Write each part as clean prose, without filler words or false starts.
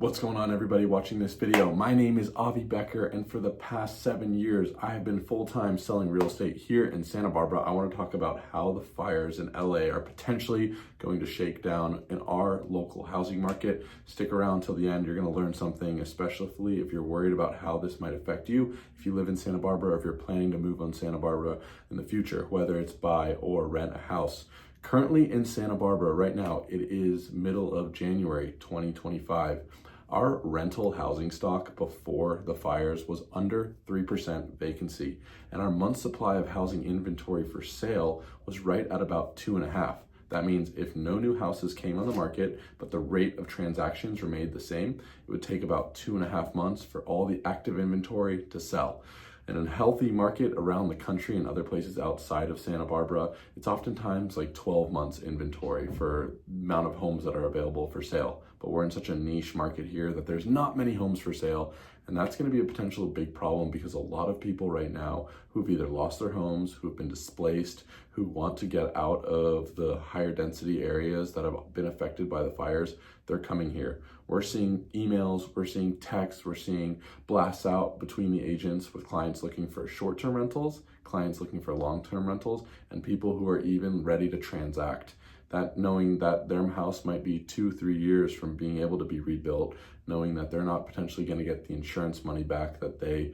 What's going on, everybody watching this video? My name is Avi Becker, and for the past 7 years, I have been full-time selling real estate here in Santa Barbara. I want to talk about how the fires in LA are potentially going to shake down in our local housing market. Stick around till the end. You're going to learn something, especially if you're worried about how this might affect you. If you live in Santa Barbara, or if you're planning to move on Santa Barbara in the future, whether it's buy or rent a house. Currently in Santa Barbara right now, it is middle of January 2025. Our rental housing stock before the fires was under 3% vacancy, and our month supply of housing inventory for sale was right at about 2.5. That means if no new houses came on the market, but the rate of transactions remained the same, it would take about 2.5 months for all the active inventory to sell. In a healthy market around the country and other places outside of Santa Barbara, it's oftentimes like 12 months inventory for the amount of homes that are available for sale. But we're in such a niche market here that there's not many homes for sale. And that's going to be a potential big problem because a lot of people right now who've either lost their homes, who've been displaced, who want to get out of the higher density areas that have been affected by the fires, they're coming here. We're seeing emails, we're seeing texts, we're seeing blasts out between the agents with clients looking for short-term rentals, clients looking for long-term rentals, and people who are even ready to transact. That knowing that their house might be 2-3 years from being able to be rebuilt, knowing that they're not potentially going to get the insurance money back that they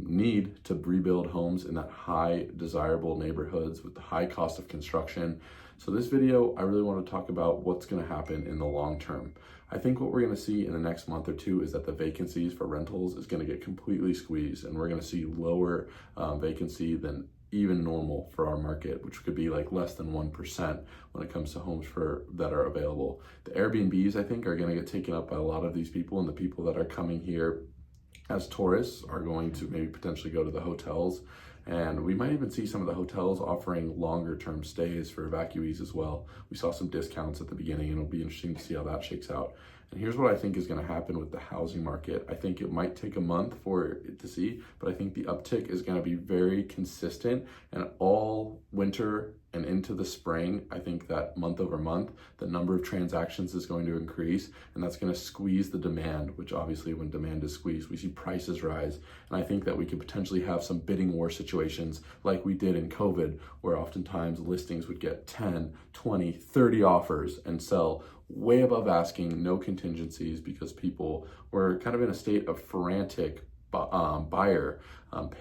need to rebuild homes in that high desirable neighborhoods with the high cost of construction. So this video, I really want to talk about what's going to happen in the long term. I think what we're going to see in the next month or two is that the vacancies for rentals is going to get completely squeezed, and we're going to see lower vacancy than even normal for our market, which could be like less than 1% when it comes to homes that are available. The Airbnbs, I think, are going to get taken up by a lot of these people, and the people that are coming here as tourists are going to maybe potentially go to the hotels. And we might even see some of the hotels offering longer term stays for evacuees as well. We saw some discounts at the beginning, and it'll be interesting to see how that shakes out. And here's what I think is going to happen with the housing market. I think it might take a month for it to see, but I think the uptick is going to be very consistent, and all winter and into the spring, I think that month over month, the number of transactions is going to increase, and that's going to squeeze the demand, which obviously when demand is squeezed, we see prices rise. And I think that we could potentially have some bidding war situations like we did in COVID, where oftentimes listings would get 10, 20, 30 offers and sell way above asking, no contingencies, because people were kind of in a state of frantic buyer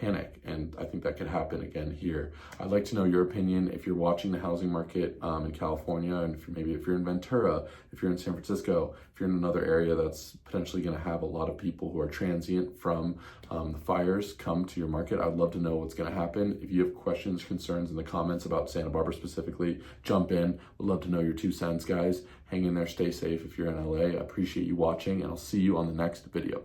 panic, and I think that could happen again here. I'd like to know your opinion if you're watching the housing market in California, and if you're in Ventura, if you're in San Francisco, if you're in another area that's potentially going to have a lot of people who are transient from the fires come to your market. I'd love to know what's going to happen. If you have questions, concerns in the comments about Santa Barbara specifically, jump in. Would love to know your 2 cents, guys. Hang in there, stay safe if you're in LA. I appreciate you watching, and I'll see you on the next video.